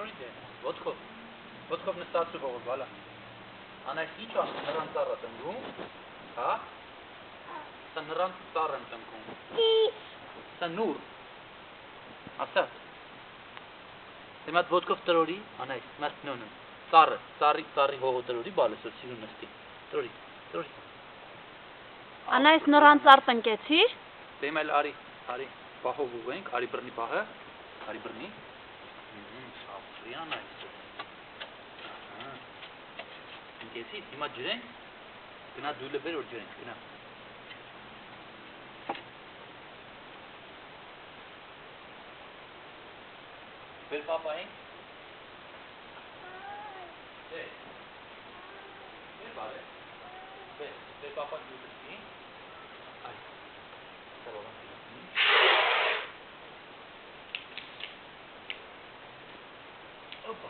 Տրորի դե, ոտքով նստացու բողով, բալա։ Անայս ինչ ան նրան ծառը տնգում, հա? Սա նրան ծառ եմ տնգում։ Սա նուր։ Ասա։ Դեմատ ոտքով տրորի, անայս, մերտ նոնը։ Ծառի հողը տրորի, բալը սոր սիրուն նստի։ Տրորի։ Անայս նրան ծառ տնկեցիր։ Դեմ էլ արի, պահով ուղենք, արի բրնի պահը, արի բրնի։ Սավսրի անայս։ Տնկեցի, հիմա ջրենք, գնա դույլը բեր որ ջրենք, գնա։ Բեր պապային։ Բեր բարե։ Բեր պապան դույլը սի։ Այ, սարողան սի։ Օպա։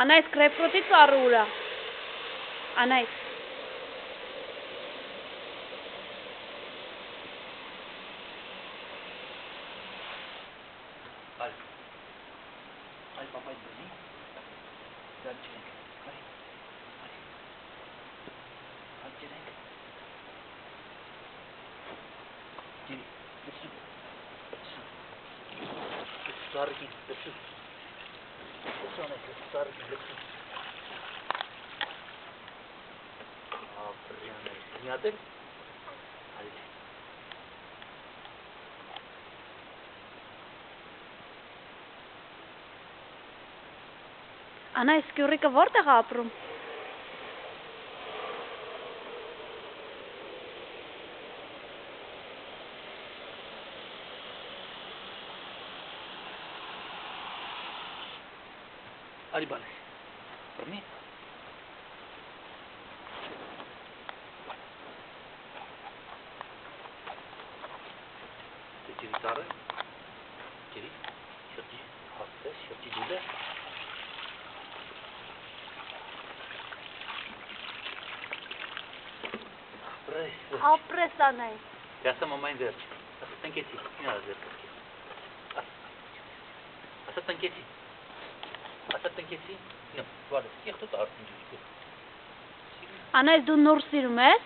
Անայս գրեփֆրուտի ծառը ուրա։ Անայս։ Այ պապայի բնի։ Դա ջրենք, արի։ Այդ ջրենք։ Ջրի, լսու։ Սարգին, լսու։ Լսու անայս, սարգին, լսու։ Ապրի անայս, նյատեք։ Արի դե։ Անայս Գյուրիկը որտեղ է ապրում։ Արի բալես, բրնի։ Դե ջրի ծառը, ջրի, շրջի, հասպես, շրջի դուլը։ Ապրես անայս։ Դե ասա մամային վերջ, ասա տնկեցի, ինչ արա ձեր կրկի։ Ասա տնկեցի, նո, վարես, կեղտոտ արդին ջուր։ Անայս դու նուր սիրում ես։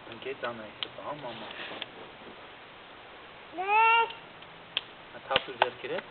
Տնկեց անայս, հա մամա։ Թափու ձեր կրեց։